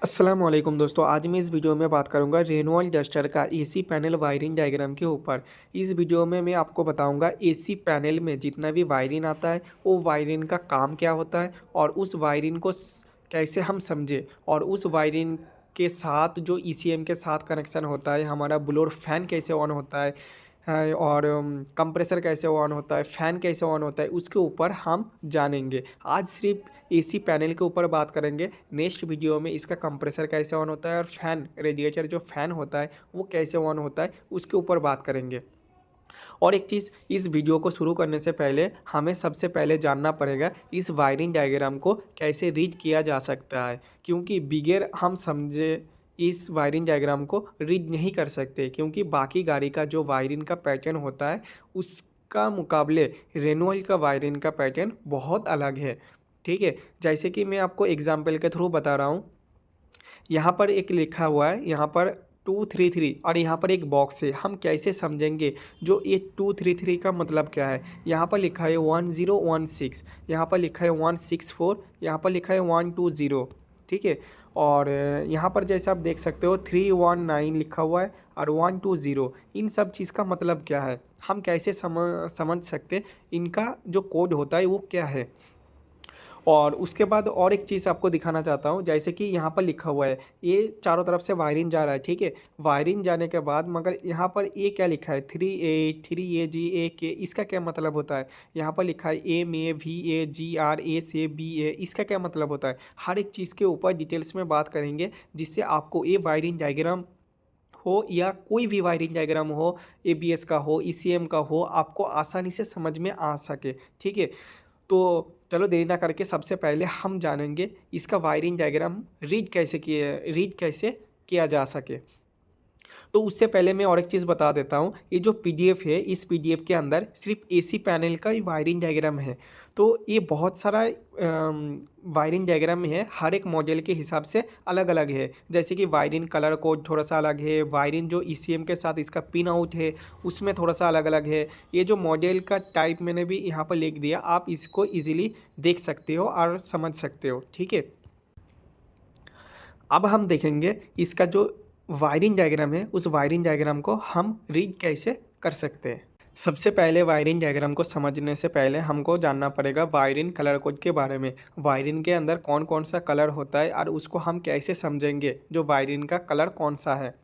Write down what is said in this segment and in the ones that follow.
अस्सलाम वालेकुम दोस्तों, आज मैं इस वीडियो में बात करूंगा रेनॉल्ट डस्टर का एसी पैनल वायरिंग डायग्राम के ऊपर। इस वीडियो में मैं आपको बताऊंगा एसी पैनल में जितना भी वायरिंग आता है वो वायरिंग का काम क्या होता है और उस वायरिंग को कैसे हम समझे और उस वायरिंग के साथ जो ईसीएम के साथ कनेक्शन होता है, हमारा ब्लोअर फैन कैसे ऑन होता है और कंप्रेसर कैसे ऑन होता है, फ़ैन कैसे ऑन होता है, उसके ऊपर हम जानेंगे। आज सिर्फ एसी पैनल के ऊपर बात करेंगे। नेक्स्ट वीडियो में इसका कंप्रेसर कैसे ऑन होता है और फ़ैन रेडिएटर जो फ़ैन होता है वो कैसे ऑन होता है उसके ऊपर बात करेंगे। और एक चीज़, इस वीडियो को शुरू करने से पहले हमें सबसे पहले जानना पड़ेगा इस वायरिंग डायग्राम को कैसे रीड किया जा सकता है, क्योंकि बगैर हम समझे इस वायरिंग डायग्राम को रीड नहीं कर सकते, क्योंकि बाकी गाड़ी का जो वायरिंग का पैटर्न होता है उसका मुकाबले रेनॉल्ट का वायरिंग का पैटर्न बहुत अलग है। ठीक है, जैसे कि मैं आपको एग्जाम्पल के थ्रू बता रहा हूँ। यहाँ पर एक लिखा हुआ है, यहाँ पर 233 और यहाँ पर एक बॉक्स है। हम कैसे समझेंगे जो ये 233 का मतलब क्या है। यहाँ पर लिखा है 1016, यहाँ पर लिखा है 164, यहाँ पर लिखा है 120। ठीक है, और यहाँ पर जैसे आप देख सकते हो 319 लिखा हुआ है और 120। इन सब चीज़ का मतलब क्या है, हम कैसे समझ सकते इनका जो कोड होता है वो क्या है। और उसके बाद और एक चीज़ आपको दिखाना चाहता हूँ, जैसे कि यहाँ पर लिखा हुआ है ये चारों तरफ से वायरिंग जा रहा है। ठीक है, वायरिंग जाने के बाद मगर यहाँ पर ए क्या लिखा है, 3A G A K, इसका क्या मतलब होता है। यहाँ पर लिखा है MAVAGRA से BA, इसका क्या मतलब होता है। हर एक चीज़ के ऊपर डिटेल्स में बात करेंगे, जिससे आपको ये वायरिंग डायग्राम हो या कोई भी वायरिंग डायग्राम हो, ABS का हो, ECM का हो, आपको आसानी से समझ में आ सके। ठीक है, तो चलो देरी ना करके सबसे पहले हम जानेंगे इसका वायरिंग डायग्राम रीड कैसे किया जा सके। तो उससे पहले मैं और एक चीज़ बता देता हूँ, ये जो पीडीएफ है इस पीडीएफ के अंदर सिर्फ एसी पैनल का ही वायरिंग डायग्राम है। तो ये बहुत सारा वायरिंग डायग्राम है, हर एक मॉडल के हिसाब से अलग अलग है। जैसे कि वायरिंग कलर कोड थोड़ा सा अलग है, वायरिंग जो ईसीएम के साथ इसका पिन आउट है उसमें थोड़ा सा अलग अलग है। ये जो मॉडल का टाइप मैंने भी यहाँ पर लिख दिया, आप इसको ईजिली देख सकते हो और समझ सकते हो। ठीक है, अब हम देखेंगे इसका जो वायरिंग डायग्राम है उस वायरिंग डायग्राम को हम रीड कैसे कर सकते हैं। सबसे पहले वायरिंग डायग्राम को समझने से पहले हमको जानना पड़ेगा वायरिंग कलर कोड के बारे में। वायरिंग के अंदर कौन कौन सा कलर होता है और उसको हम कैसे समझेंगे जो वायरिंग का कलर कौन सा है।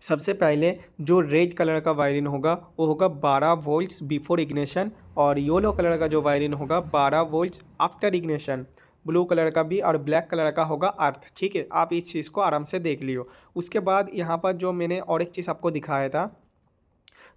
सबसे पहले जो रेड कलर का वायरिंग होगा वो होगा 12 वोल्ट्स बिफोर इग्निशन, और येलो कलर का जो वायरिंग होगा 12 volts after ignition. Blue colour का भी और ब्लैक कलर का होगा अर्थ। ठीक है, आप इस चीज़ को आराम से देख लियो। उसके बाद यहाँ पर जो मैंने और एक चीज़ आपको दिखाया था,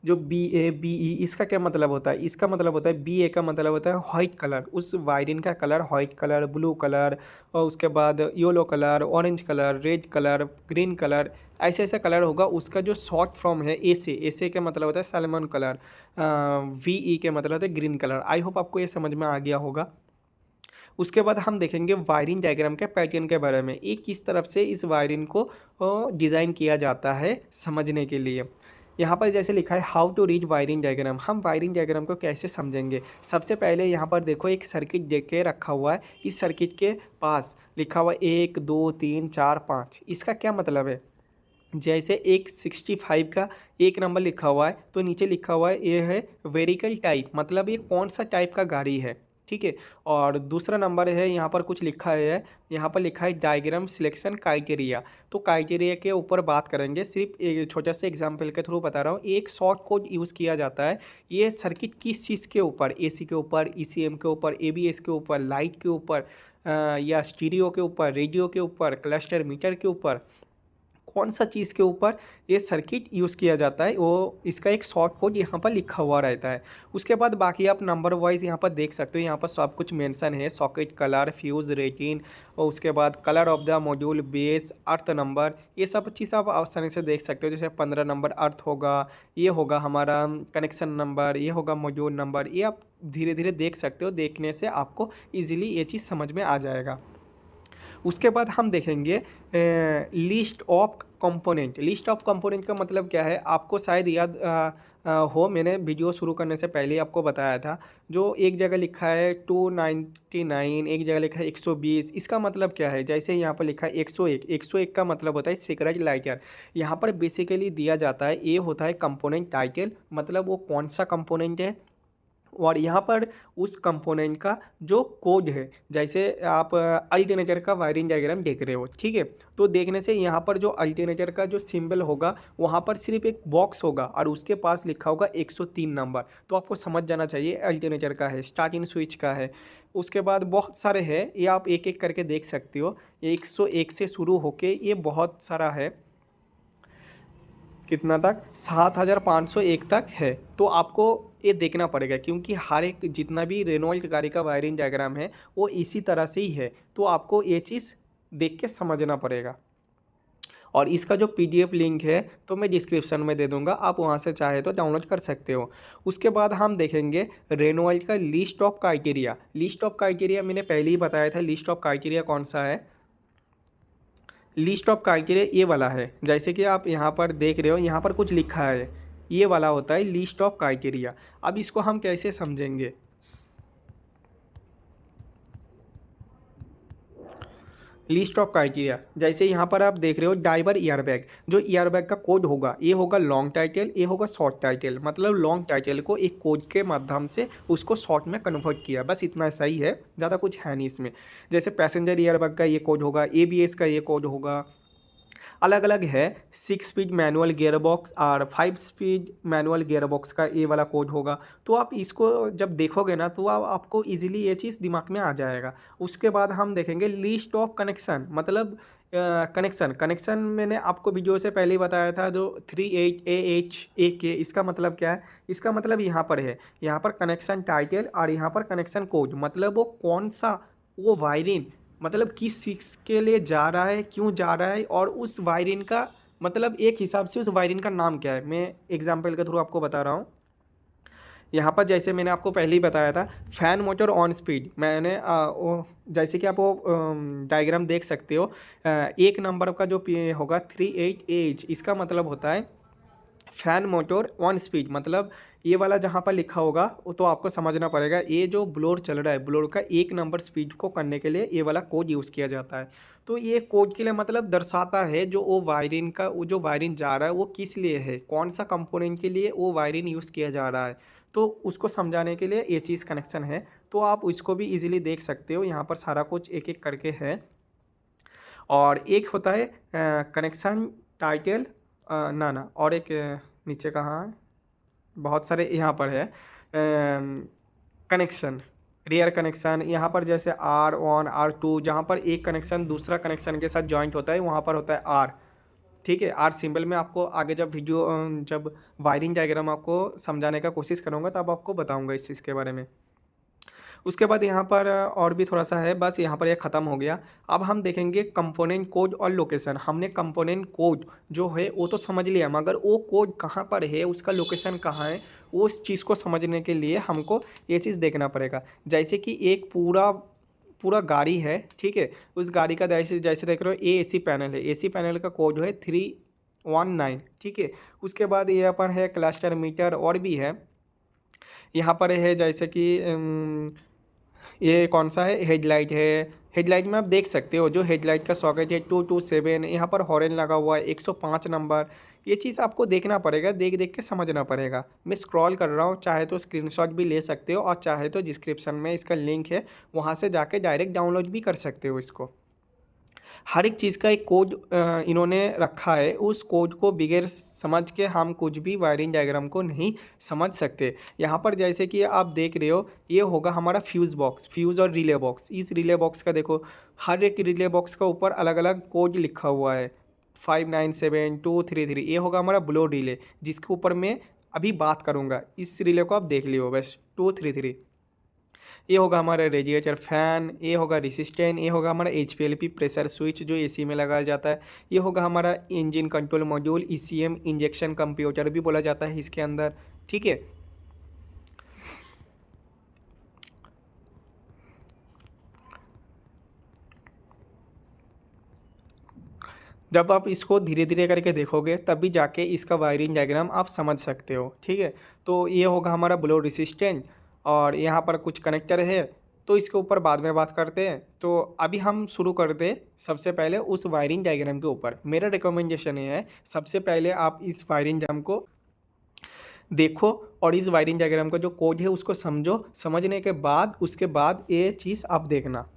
जो BA BE, इसका क्या मतलब होता है। इसका मतलब होता है BA का मतलब होता है वाइट कलर, उस वायरिंग का colour white colour, blue colour, और उसके बाद yellow colour, orange colour, red colour, green colour, ऐसे ऐसे कलर होगा। उसका जो शॉर्ट फॉर्म है A से का मतलब होता है सैल्मन कलर, VE के मतलब होता है ग्रीन कलर। आई होप आपको ये समझ में आ गया होगा। उसके बाद हम देखेंगे वायरिंग डायग्राम के पैटर्न के बारे में, एक किस तरफ से इस वायरिंग को डिज़ाइन किया जाता है समझने के लिए। यहाँ पर जैसे लिखा है how to read wiring diagram, हम वायरिंग डायग्राम को कैसे समझेंगे। सबसे पहले यहाँ पर देखो एक सर्किट देख के रखा हुआ है, इस सर्किट के पास लिखा हुआ है 1 2 3 4 5। इसका क्या मतलब है, जैसे एक 65 का एक नंबर लिखा हुआ है तो नीचे लिखा हुआ है ये है वेरिकल टाइप, मतलब ये कौन सा टाइप का गाड़ी है। ठीक है, और दूसरा नंबर है यहाँ पर कुछ लिखा है, यहाँ पर लिखा है डायग्राम सिलेक्शन क्राइटेरिया। तो क्राइटेरिया के ऊपर बात करेंगे, सिर्फ एक छोटा सा एग्जांपल के थ्रू बता रहा हूँ। एक शॉर्ट कोड यूज़ किया जाता है, ये सर्किट किस चीज़ के ऊपर, एसी के ऊपर, ईसीएम के ऊपर, एबीएस के ऊपर, लाइट के ऊपर, या स्टीरियो के ऊपर, रेडियो के ऊपर, क्लस्टर मीटर के ऊपर, कौन सा चीज़ के ऊपर ये सर्किट यूज़ किया जाता है, वो इसका एक शॉर्ट कोड यहाँ पर लिखा हुआ रहता है। उसके बाद बाकी आप नंबर वाइज यहाँ पर देख सकते हो, यहाँ पर सब कुछ मेंशन है, सॉकेट कलर, फ्यूज़ रेटिन, और उसके बाद colour of the module, base, earth number, ये सब चीज़ आप आसानी से देख सकते हो। जैसे 15 नंबर अर्थ होगा, ये होगा हमारा कनेक्शन नंबर, ये होगा मॉड्यूल नंबर, ये आप धीरे धीरे देख सकते हो। देखने से आपको ईजिली ये चीज़ समझ में आ जाएगा। उसके बाद हम देखेंगे list of component. List of component का मतलब क्या है, आपको शायद याद हो, मैंने वीडियो शुरू करने से पहले ही आपको बताया था। जो एक जगह लिखा है 299, एक जगह लिखा है 120, इसका मतलब क्या है, जैसे यहाँ पर लिखा है 101, 101 का मतलब होता है सिक्योरिटी लाइटर। यहाँ पर बेसिकली दिया जाता है, ये होता है कंपोनेंट टाइटल, मतलब वो कौन सा कंपोनेंट है, और यहाँ पर उस कंपोनेंट का जो कोड है, जैसे आप अल्टरनेटर का वायरिंग डायग्राम देख रहे हो, ठीक है, तो देखने से यहाँ पर जो अल्टरनेटर का जो सिंबल होगा वहाँ पर सिर्फ एक बॉक्स होगा और उसके पास लिखा होगा 103 नंबर, तो आपको समझ जाना चाहिए अल्टरनेटर का है, स्टार्टिंग स्विच का है। उसके बाद बहुत सारे हैं, ये आप एक एक करके देख सकते हो, 101 से शुरू होके ये बहुत सारा है, कितना तक, 7501 तक है। तो आपको ये देखना पड़ेगा, क्योंकि हर एक जितना भी रेनॉल्ट गाड़ी का वायरिंग डायग्राम है वो इसी तरह से ही है, तो आपको ये चीज़ देख के समझना पड़ेगा। और इसका जो पीडीएफ लिंक है तो मैं डिस्क्रिप्शन में दे दूंगा, आप वहाँ से चाहे तो डाउनलोड कर सकते हो। उसके बाद हम देखेंगे रेनॉल्ट का list of criteria. List of criteria मैंने पहले ही बताया था, लिस्ट ऑफ क्राइटेरिया कौन सा है। लिस्ट ऑफ क्राइटेरिया ये वाला है, जैसे कि आप यहाँ पर देख रहे हो, यहाँ पर कुछ लिखा है, ये वाला होता है लिस्ट ऑफ क्राइटेरिया। अब इसको हम कैसे समझेंगे, लिस्ट ऑफ क्राइटेरिया, जैसे यहाँ पर आप देख रहे हो ड्राइवर ईयरबैग, जो ईयरबैग का कोड होगा ये होगा लॉन्ग टाइटल, ये होगा शॉर्ट टाइटल, मतलब लॉन्ग टाइटल को एक कोड के माध्यम से उसको शॉर्ट में कन्वर्ट किया, बस इतना सही है, ज़्यादा कुछ है नहीं इसमें। जैसे पैसेंजर ईयरबैग का ये कोड होगा, एबीएस का ये कोड होगा, अलग अलग है। 6 स्पीड मैनुअल गियरबॉक्स और 5 स्पीड मैनुअल गियरबॉक्स का ये वाला कोड होगा। तो आप इसको जब देखोगे ना तो आपको इजीली ये चीज़ दिमाग में आ जाएगा। उसके बाद हम देखेंगे लिस्ट ऑफ कनेक्शन, मतलब कनेक्शन मैंने आपको वीडियो से पहले ही बताया था, जो 38AH इसका मतलब क्या है, इसका मतलब यहाँ पर है, यहाँ पर कनेक्शन टाइटल और यहाँ पर कनेक्शन कोड, मतलब वो कौन सा, वो वायरिंग, मतलब किस चीज़ के लिए जा रहा है, क्यों जा रहा है, और उस वायरिंग का मतलब एक हिसाब से उस वायरिंग का नाम क्या है। मैं एग्जांपल के थ्रू आपको बता रहा हूँ। यहाँ पर जैसे मैंने आपको पहले ही बताया था, फैन मोटर ऑन स्पीड, मैंने जैसे कि आप वो डायग्राम देख सकते हो, एक नंबर का जो होगा 38AH, इसका मतलब होता है फैन मोटर ऑन स्पीड, मतलब ये वाला जहाँ पर लिखा होगा वो तो आपको समझना पड़ेगा, ये जो ब्लोर चल रहा है, ब्लोर का एक नंबर स्पीड को करने के लिए ये वाला कोड यूज़ किया जाता है। तो ये कोड के लिए मतलब दर्शाता है जो वो वायरिंग का, वो जो वायरिंग जा रहा है वो किस लिए है, कौन सा कंपोनेंट के लिए वो वायरिंग यूज़ किया जा रहा है, तो उसको समझाने के लिए ये चीज़ कनेक्शन है। तो आप इसको भी ईजिली देख सकते हो, यहाँ पर सारा कुछ एक एक करके है। और एक होता है कनेक्शन टाइटल, ना ना, और एक नीचे कहाँ है, बहुत सारे यहाँ पर है कनेक्शन, रियर कनेक्शन, यहाँ पर जैसे R1 R2, जहाँ पर एक कनेक्शन दूसरा कनेक्शन के साथ जॉइंट होता है वहाँ पर होता है R, ठीक है। आर सिंबल में आपको आगे जब वीडियो जब वायरिंग डायग्राम आपको समझाने का कोशिश करूँगा तब आपको बताऊँगा इस चीज़ के बारे में। उसके बाद यहाँ पर और भी थोड़ा सा है, बस यहाँ पर ये ख़त्म हो गया। अब हम देखेंगे कंपोनेंट कोड और लोकेशन। हमने कंपोनेंट कोड जो है वो तो समझ लिया, मगर वो कोड कहाँ पर है, उसका लोकेशन कहाँ है, उस चीज़ को समझने के लिए हमको ये चीज़ देखना पड़ेगा। जैसे कि एक पूरा पूरा गाड़ी है, ठीक है, उस गाड़ी का जैसे जैसे देख रहे हो ए एसी पैनल है, एसी पैनल का कोड है 319, ठीक है। उसके बाद यहाँ पर है क्लस्टर मीटर, और भी है यहाँ पर है, जैसे कि ये कौन सा है, हेडलाइट है। हेडलाइट में आप देख सकते हो जो हेडलाइट का सॉकेट है 227, यहाँ पर हॉर्न लगा हुआ है 105 नंबर। ये चीज़ आपको देखना पड़ेगा, देख देख के समझना पड़ेगा। मैं स्क्रॉल कर रहा हूँ, चाहे तो स्क्रीनशॉट भी ले सकते हो और चाहे तो डिस्क्रिप्शन में इसका लिंक है, वहाँ से जाके डायरेक्ट डाउनलोड भी कर सकते हो इसको। हर एक चीज़ का एक कोड इन्होंने रखा है, उस कोड को बगैर समझ के हम कुछ भी वायरिंग डायग्राम को नहीं समझ सकते। यहाँ पर जैसे कि आप देख रहे हो, ये होगा हमारा फ्यूज़ बॉक्स, फ्यूज़ और रिले बॉक्स। इस रिले बॉक्स का देखो, हर एक रिले बॉक्स का ऊपर अलग अलग कोड लिखा हुआ है, 597233, ये होगा हमारा ब्लो रिले, जिसके ऊपर मैं अभी बात करूँगा। इस रिले को आप देख लियो बस, 233। ये होगा हमारा रेडिएटर फैन, ये होगा रेसिस्टेंट, ये होगा हमारा HPLP प्रेशर स्विच जो एसी में लगाया जाता है, ये होगा हमारा engine control module, ECM injection computer भी बोला जाता है इसके अंदर, ठीक है। जब आप इसको धीरे धीरे करके देखोगे तभी जाके इसका वायरिंग डायग्राम आप समझ सकते हो, ठीक है। तो ये होगा हमारा ब्लो रेसिस्टेंट और यहाँ पर कुछ कनेक्टर है, तो इसके ऊपर बाद में बात करते हैं। तो अभी हम शुरू करते हैं सबसे पहले उस वायरिंग डायग्राम के ऊपर। मेरा रिकमेंडेशन ये है सबसे पहले आप इस वायरिंग डायग्राम को देखो और इस वायरिंग डायग्राम का जो कोड है उसको समझो, समझने के बाद उसके बाद ये चीज़ आप देखना।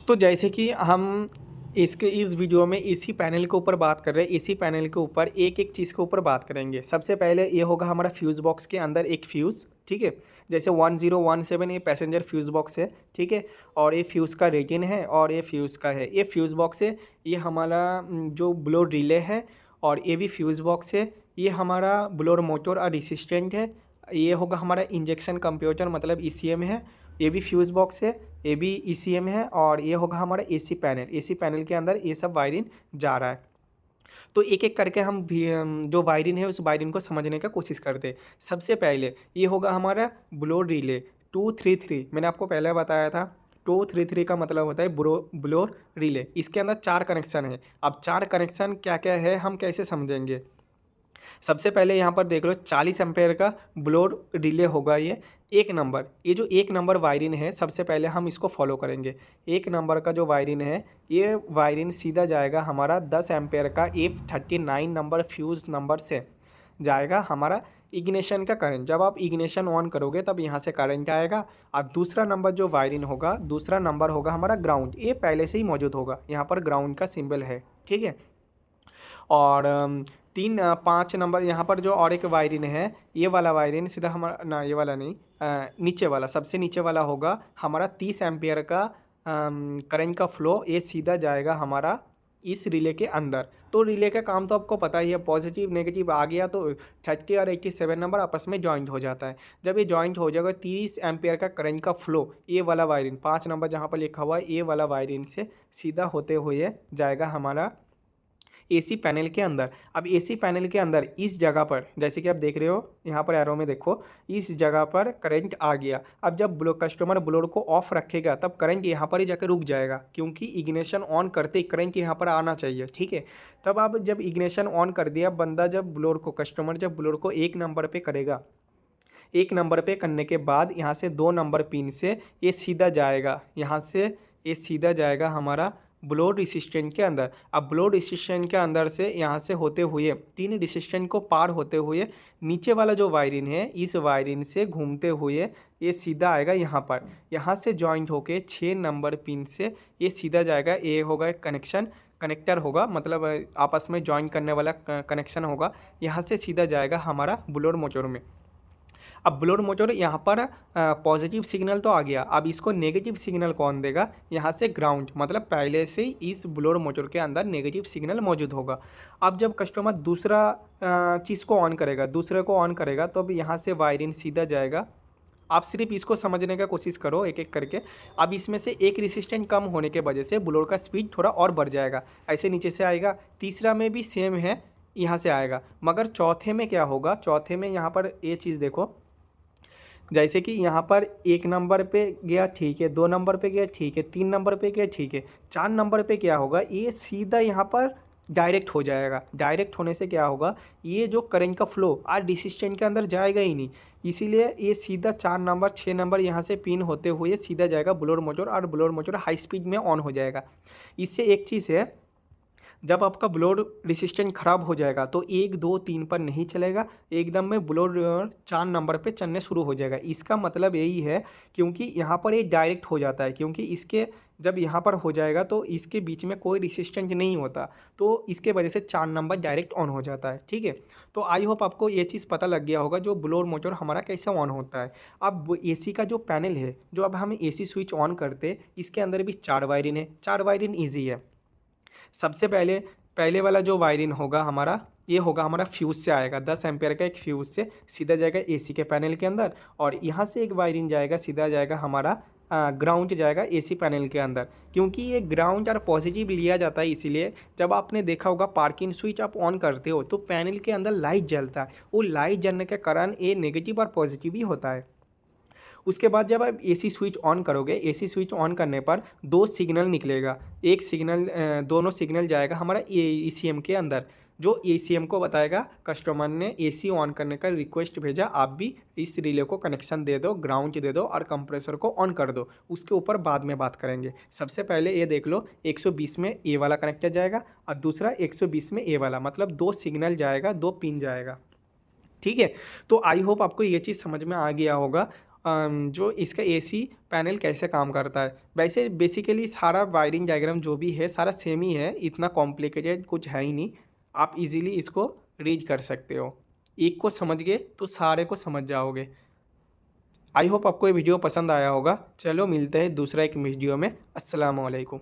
तो जैसे कि हम इस वीडियो में इसी पैनल के ऊपर बात कर रहे हैं, इसी पैनल के ऊपर एक एक चीज़ के ऊपर बात करेंगे। सबसे पहले ये होगा हमारा फ्यूज़ बॉक्स के अंदर एक फ्यूज़, ठीक है। जैसे 1017 ये पैसेंजर फ्यूज़ बॉक्स है, ठीक है। और ये फ्यूज़ का रेटिन है और ये फ्यूज़ का है, ये फ्यूज़ बॉक्स है। ये हमारा जो ब्लोर रिले है और ये भी फ्यूज़ बॉक्स है। ये हमारा ब्लोर मोटर और रेसिस्टेंट है। ये होगा हमारा इंजेक्शन कंप्यूटर मतलब ECM है। ये भी फ्यूज़ बॉक्स है, ये भी ECM है। और ये होगा हमारा AC पैनल, AC पैनल के अंदर ये सब वायरिंग जा रहा है। तो एक एक करके हम भी जो वायरिंग है उस वायरिंग को समझने का कोशिश करते हैं। सबसे पहले ये होगा हमारा ब्लोर रिले 233। मैंने आपको पहले बताया था 233 का मतलब होता है ब्लोर रिले। इसके अंदर 4 कनेक्शन है। अब 4 कनेक्शन क्या क्या है हम कैसे समझेंगे। सबसे पहले यहाँ पर देख लो 40 एम्पेयर का ब्लोर रिले होगा। ये एक नंबर, ये जो एक नंबर वायरिंग है सबसे पहले हम इसको फॉलो करेंगे। एक नंबर का जो वायरिंग है ये वायरिंग सीधा जाएगा हमारा 10 एम्पेयर का F39 नंबर फ्यूज़ नंबर से जाएगा हमारा इग्निशन का करंट। जब आप इग्निशन ऑन करोगे तब यहाँ से करंट आएगा। और दूसरा नंबर जो वायरिंग होगा, दूसरा नंबर होगा हमारा ग्राउंड। ये पहले से ही मौजूद होगा, यहाँ पर ग्राउंड का सिंबल है, ठीक है। और 5 नंबर यहाँ पर जो और एक वायरिंग है, ये वाला वायरिंग सीधा हमारा ना, ये वाला नहीं, नीचे वाला, सबसे नीचे वाला होगा हमारा 30 एम्पियर का करंट का फ्लो। ये सीधा जाएगा हमारा इस रिले के अंदर। तो रिले का काम तो आपको पता ही है, पॉजिटिव नेगेटिव आ गया तो 30 और 87 नंबर आपस में जॉइंट हो जाता है। जब ये जॉइंट हो जाएगा 30 एम्पियर का करंट का फ्लो ये वाला वायरिंग 5 नंबर जहाँ पर लिखा हुआ है ये वाला वायरिंग से सीधा होते हुए जाएगा हमारा AC पैनल के अंदर। अब AC पैनल के अंदर इस जगह पर जैसे कि आप देख रहे हो यहाँ पर एरो में देखो, इस जगह पर करंट आ गया। अब जब कस्टमर ब्लोर को ऑफ रखेगा तब करंट यहाँ पर ही जाकर रुक जाएगा, क्योंकि इग्निशन ऑन करते ही करंट यहाँ पर आना चाहिए, ठीक है। तब आप जब इग्निशन ऑन कर दिया बंदा, जब ब्लोर को कस्टमर जब ब्लोर को 1 नंबर पर करेगा, 1 नंबर पे करने के बाद यहाँ से 2 नंबर पिन से ये सीधा जाएगा, यहाँ से ये सीधा जाएगा हमारा ब्लोर रेसिस्टेंट के अंदर। अब ब्लोर रेसिस्टेंट के अंदर से यहाँ से होते हुए 3 रेसिस्टेंट को पार होते हुए नीचे वाला जो वायरिंग है इस वायरिंग से घूमते हुए ये सीधा आएगा यहाँ पर। यहाँ से जॉइंट होके 6 नंबर पिन से ये सीधा जाएगा। ये होगा कनेक्टर होगा, मतलब आपस में जॉइन करने वाला कनेक्शन होगा। यहाँ से सीधा जाएगा हमारा ब्लोर मोटर में। अब ब्लोर मोटर यहाँ पर पॉजिटिव सिग्नल तो आ गया, अब इसको नेगेटिव सिग्नल कौन देगा, यहाँ से ग्राउंड, मतलब पहले से ही इस ब्लोर मोटर के अंदर नेगेटिव सिग्नल मौजूद होगा। अब जब कस्टमर दूसरा चीज़ को ऑन करेगा, दूसरे को ऑन करेगा तो अब यहाँ से वायरिंग सीधा जाएगा। आप सिर्फ इसको समझने का कोशिश करो एक एक करके। अब इसमें से एक रेसिस्टेंट कम होने के वजह से ब्लोर का स्पीड थोड़ा और बढ़ जाएगा, ऐसे नीचे से आएगा। तीसरा में भी सेम है, यहाँ से आएगा। मगर चौथे में क्या होगा, चौथे में यहाँ पर ये चीज़ देखो, जैसे कि यहाँ पर 1 नंबर पे गया ठीक है, 2 नंबर पे गया ठीक है, 3 नंबर पे गया ठीक है, 4 नंबर पे क्या होगा, ये सीधा यहाँ पर डायरेक्ट हो जाएगा। डायरेक्ट होने से क्या होगा, ये जो करंट का फ्लो आज रेसिस्टेंट के अंदर जाएगा ही नहीं, इसीलिए ये सीधा 4 नंबर 6 नंबर यहाँ से पिन होते हुए सीधा जाएगा ब्लोर मोटर, और ब्लोर मोटर हाई स्पीड में ऑन हो जाएगा। इससे एक चीज़ है, जब आपका ब्लोर रेसिस्टेंट ख़राब हो जाएगा तो 1 2 3 पर नहीं चलेगा, एकदम में ब्लोर 4 नंबर पे चलने शुरू हो जाएगा। इसका मतलब यही है, क्योंकि यहाँ पर ये डायरेक्ट हो जाता है, क्योंकि इसके जब यहाँ पर हो जाएगा तो इसके बीच में कोई रेसिस्टेंट नहीं होता, तो इसके वजह से 4 नंबर डायरेक्ट ऑन हो जाता है, ठीक है। तो आई होप आपको ये चीज़ पता लग गया होगा जो ब्लोर मोटर हमारा कैसे ऑन होता है। अब AC का जो पैनल है, जो अब हम AC स्विच ऑन करते, इसके अंदर भी 4 वायरिंग है। 4 वायरिंग ईजी है। सबसे पहले वाला जो वायरिंग होगा हमारा, ये होगा हमारा फ्यूज़ से आएगा, 10 एम्पेयर का एक फ्यूज़ से सीधा जाएगा AC के पैनल के अंदर, और यहाँ से एक वायरिंग जाएगा, सीधा जाएगा हमारा ग्राउंड जाएगा AC पैनल के अंदर। क्योंकि ये ग्राउंड और पॉजिटिव लिया जाता है, इसीलिए जब आपने देखा होगा पार्किंग स्विच आप ऑन करते हो तो पैनल के अंदर लाइट जलता है, वो लाइट जलने के कारण ये नेगेटिव और पॉजिटिव ही होता है। उसके बाद जब आप एसी स्विच ऑन करोगे, एसी स्विच ऑन करने पर 2 सिग्नल निकलेगा। एक सिग्नल दोनों सिग्नल जाएगा हमारा ईसीएम के अंदर, जो ईसीएम को बताएगा कस्टमर ने एसी ऑन करने का रिक्वेस्ट भेजा, आप भी इस रिले को कनेक्शन दे दो, ग्राउंड दे दो और कंप्रेसर को ऑन कर दो। उसके ऊपर बाद में बात करेंगे। सबसे पहले ये देख लो 120 में ए वाला कनेक्टर जाएगा और दूसरा 120 में ए वाला, मतलब 2 सिग्नल जाएगा, 2 पिन जाएगा। ठीक है, तो आई होप आपको ये चीज़ समझ में आ गया होगा जो इसका एसी पैनल कैसे काम करता है। वैसे बेसिकली सारा वायरिंग डायग्राम जो भी है सारा सेम ही है, इतना कॉम्प्लिकेटेड कुछ है ही नहीं। आप इजीली इसको रीड कर सकते हो। एक को समझ गए तो सारे को समझ जाओगे। आई होप आपको ये वीडियो पसंद आया होगा। चलो मिलते हैं दूसरा एक वीडियो में। अस्सलाम वालेकुम।